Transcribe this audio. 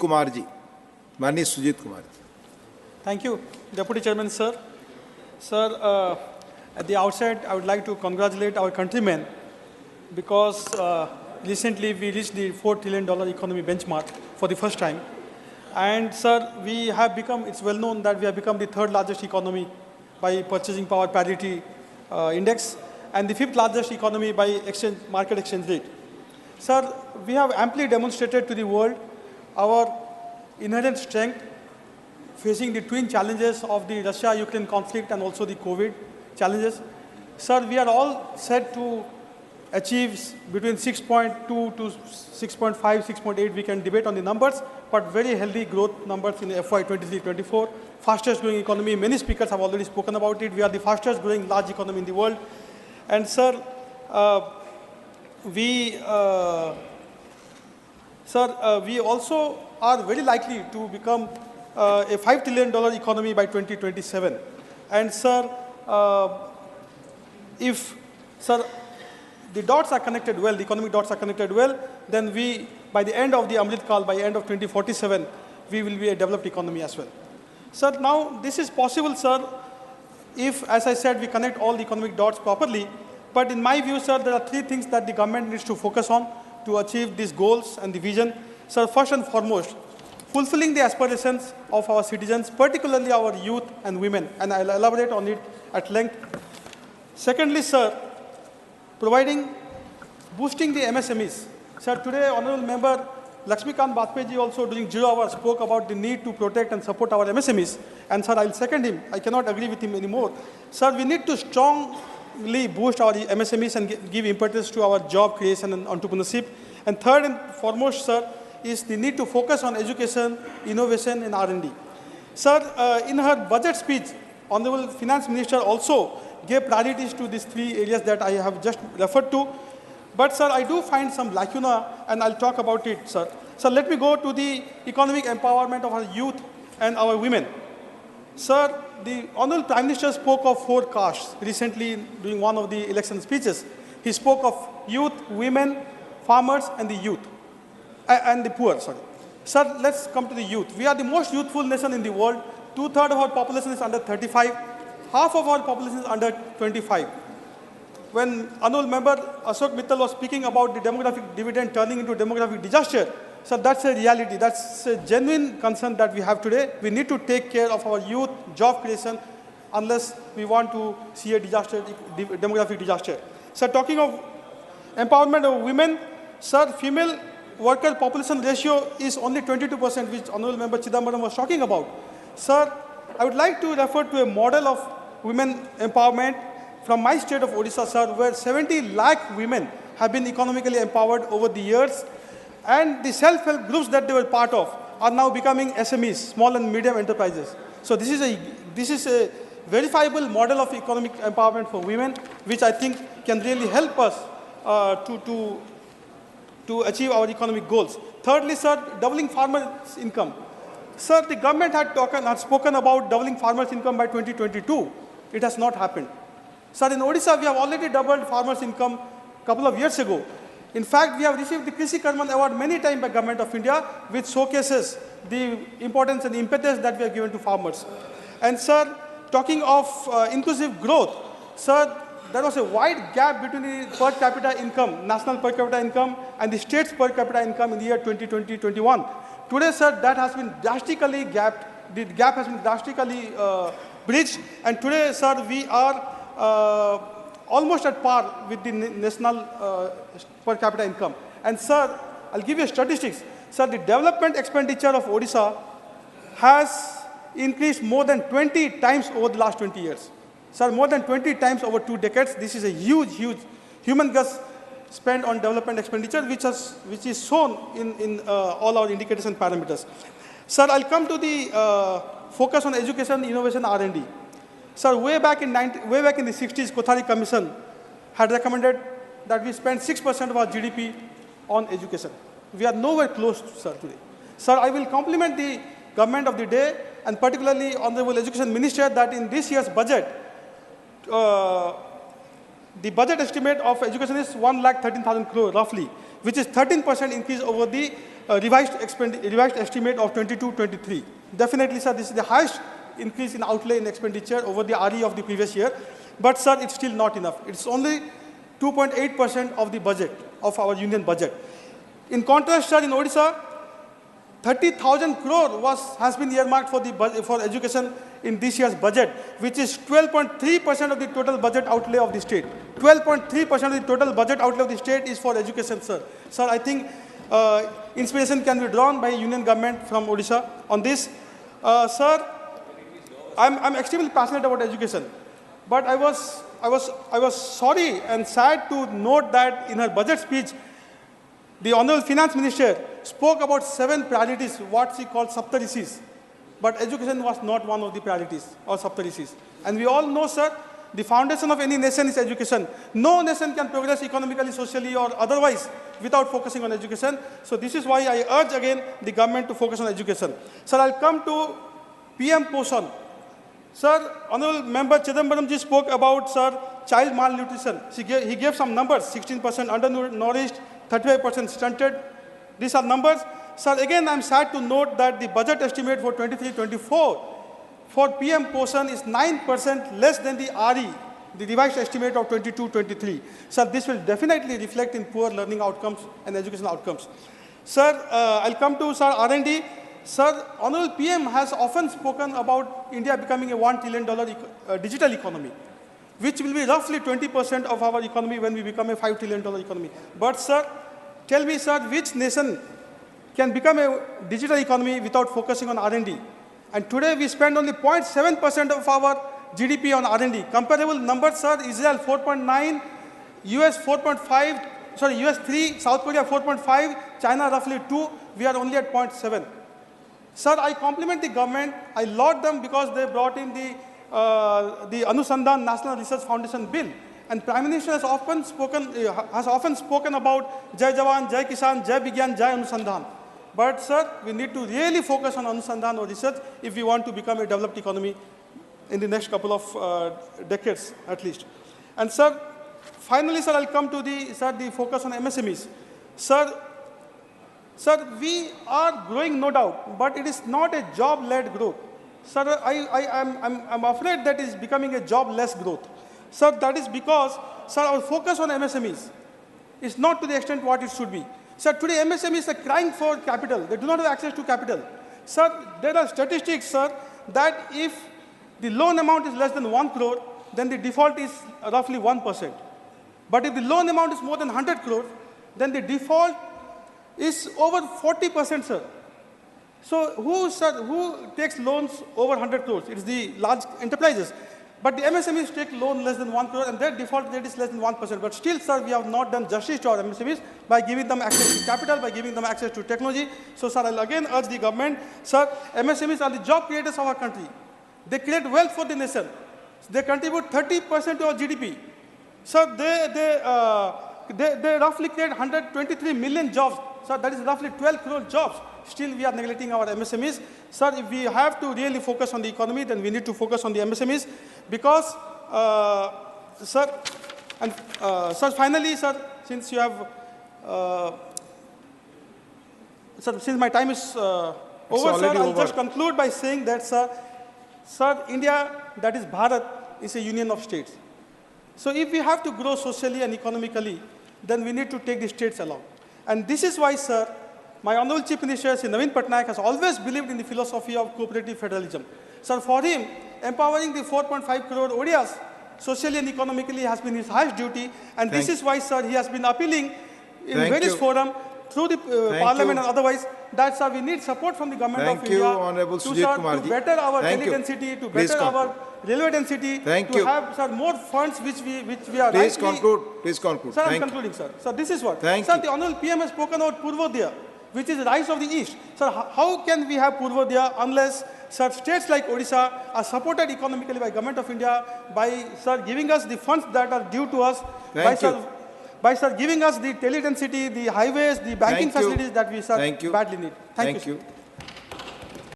कुमार जी, माननीय Sujit Kumar ji. Thank you, Deputy Chairman, sir. Sir, at the outset, I would like to congratulate our countrymen because recently we reached the $4 trillion economy benchmark for the first time. And sir, we have become, it's well known that we have become the third largest economy by purchasing power parity index and the fifth largest economy by market exchange rate. Sir, we have amply demonstrated to the world our inherent strength facing the twin challenges of the Russia-Ukraine conflict and also the COVID challenges. Sir, we are all set to achieve between 6.2 to 6.5, 6.8. We can debate on the numbers, but very healthy growth numbers in FY 23-24. Fastest growing economy. Many speakers have already spoken about it. We are the fastest growing large economy in the world. And sir, we also are very likely to become a $5 trillion economy by 2027. And sir, if the dots are connected well, the economic dots are connected well, then we, by the end of the Amrit Kal, by end of 2047, we will be a developed economy as well. Sir, now this is possible, sir, if, as I said, we connect all the economic dots properly. But in my view, sir, there are three things that the government needs to focus on to achieve these goals and the vision. Sir, first and foremost, fulfilling the aspirations of our citizens, particularly our youth and women, and I'll elaborate on it at length. Secondly, sir, boosting the MSMEs. Sir, today, Honorable Member Lakshmikant Bajpayee also during 0 hour spoke about the need to protect and support our MSMEs. And sir, I'll second him. I cannot agree with him anymore. Sir, we need to strongly boost our MSMEs and give impetus to our job creation and entrepreneurship. And third and foremost, sir, is the need to focus on education, innovation, and R&D. Sir, in her budget speech, Honorable Finance Minister also gave priorities to these three areas that I have just referred to. But sir, I do find some lacuna, and I'll talk about it, sir. So let me go to the economic empowerment of our youth and our women. Sir, the Honorable Prime Minister spoke of 4 castes recently during one of the election speeches. He spoke of youth, women, farmers, and the youth. And the poor, sorry. Sir, let's come to the youth. We are the most youthful nation in the world. 2/3 of our population is under 35. Half of our population is under 25. When Honorable Member Ashok Mittal was speaking about the demographic dividend turning into demographic disaster, so that's a reality. That's a genuine concern that we have today. We need to take care of our youth, job creation, unless we want to see a demographic disaster. So talking of empowerment of women, sir, female worker population ratio is only 22%, which Honorable Member Chidambaram was talking about. Sir, I would like to refer to a model of women empowerment from my state of Odisha, sir, where 70 lakh women have been economically empowered over the years, and the self-help groups that they were part of are now becoming SMEs, small and medium enterprises. So this is a verifiable model of economic empowerment for women, which I think can really help us to achieve our economic goals. Thirdly, sir, doubling farmers' income. Sir, the government had spoken about doubling farmers' income by 2022. It has not happened. Sir, in Odisha, we have already doubled farmers' income a couple of years ago. In fact, we have received the Krishi Karman Award many times by Government of India, which showcases the importance and impetus that we have given to farmers. And sir, talking of inclusive growth, sir, there was a wide gap between the per capita income, national per capita income, and the state's per capita income in the year 2020-21. Today, sir, that has been drastically gapped. The gap has been drastically bridged. And today, sir, we are almost at par with the national per capita income. And sir, I'll give you statistics. Sir, the development expenditure of Odisha has increased more than 20 times over the last 20 years. Sir, more than 20 times over 2 decades. This is a huge humongous spend on development expenditure, which is shown in all our indicators and parameters. Sir, I'll come to the focus on education, innovation, R&D. Sir, way back in the 60s, Kothari Commission had recommended that we spend 6% of our GDP on education. We are nowhere close, sir, today. Sir, I will compliment the government of the day, and particularly Honorable Education Minister, that in this year's budget, the budget estimate of education is 1,13,000 crore roughly, which is 13% increase over the revised estimate of 22-23. Definitely, sir, this is the highest increase in outlay in expenditure over the RE of the previous year. But, sir, it's still not enough. It's only 2.8% of the budget, of our union budget. In contrast, sir, in Odisha, 30,000 crore has been earmarked for education in this year's budget, which is 12.3% of the total budget outlay of the state. 12.3% of the total budget outlay of the state is for education, sir. Sir, I think inspiration can be drawn by union government from Odisha on this. Sir, I'm extremely passionate about education, but I was sorry and sad to note that in her budget speech, the Honorable Finance Minister spoke about 7 priorities, what she called Saptarishis. But education was not one of the priorities or Saptarishis. And we all know, sir, the foundation of any nation is education. No nation can progress economically, socially, or otherwise without focusing on education. So this is why I urge again the government to focus on education. Sir, I'll come to PM Poshan. Sir, Honorable Member Chidambaram ji spoke about, sir, child malnutrition. He gave some numbers, 16% undernourished, 35% stunted. These are numbers. Sir, again, I'm sad to note that the budget estimate for 23-24 for PM Poshan is 9% less than the RE, the revised estimate of 22-23. Sir, this will definitely reflect in poor learning outcomes and educational outcomes. Sir, I'll come to, sir, R&D. Sir, Honorable PM has often spoken about India becoming a $1 trillion digital economy, which will be roughly 20% of our economy when we become a $5 trillion economy. But, sir, tell me, sir, which nation can become a digital economy without focusing on R&D? And today we spend only 0.7% of our GDP on R&D. Comparable numbers, sir, Israel 4.9, US 4.5, sorry, US 3, South Korea 4.5, China roughly 2, we are only at 0.7. Sir, I compliment the government. I laud them because they brought in the Anusandhan National Research Foundation bill. And Prime Minister has often spoken about Jai Jawan, Jai Kisan, Jai Vigyan, Jai Anusandhan. But, sir, we need to really focus on Anusandhan or research if we want to become a developed economy in the next couple of decades, at least. And, sir, finally, sir, I'll come to the focus on MSMEs. Sir, we are growing, no doubt, but it is not a job-led growth. Sir, I'm afraid that is becoming a job-less growth. Sir, that is because, sir, our focus on MSMEs is not to the extent what it should be. Sir, today MSMEs are crying for capital. They do not have access to capital. Sir, there are statistics, sir, that if the loan amount is less than 1 crore, then the default is roughly 1%. But if the loan amount is more than 100 crore, then the default is over 40%, sir. So who takes loans over 100 crores? It is the large enterprises. But the MSMEs take loan less than 1 crore and their default rate is less than 1%. But still, sir, we have not done justice to our MSMEs by giving them access to capital, by giving them access to technology. So, sir, I'll again urge the government, sir, MSMEs are the job creators of our country. They create wealth for the nation. They contribute 30% to our GDP. Sir, they roughly create 123 million jobs. Sir, that is roughly 12 crore jobs. Still, we are neglecting our MSMEs. Sir, if we have to really focus on the economy, then we need to focus on the MSMEs because, sir, finally, sir, since you have, sir, since my time is over, sir, I'll just conclude by saying that, sir, India, that is Bharat, is a union of states. So if we have to grow socially and economically, then we need to take the states along. And this is why, sir, my Honorable Chief Minister, Sri Naveen Patnaik, has always believed in the philosophy of cooperative federalism. Sir, for him, empowering the 4.5 crore Odias socially and economically has been his highest duty. And this is why, sir, he has been appealing in various forums through the parliament and otherwise that, sir, we need support from the government of India Honorable Sujit Kumar to better our tele density, to better our railway density, to have, sir, more funds which we are Please conclude. Please conclude. Sir, I'm concluding, sir. So this is what. Sir, the Honorable PM has spoken about Purvodaya, which is the rise of the East. Sir, how can we have Purvodaya unless, sir, states like Odisha are supported economically by Government of India by, sir, giving us the funds that are due to us, by, sir, giving us the tele density, the highways, the banking facilities that we, sir, badly need. Thank you.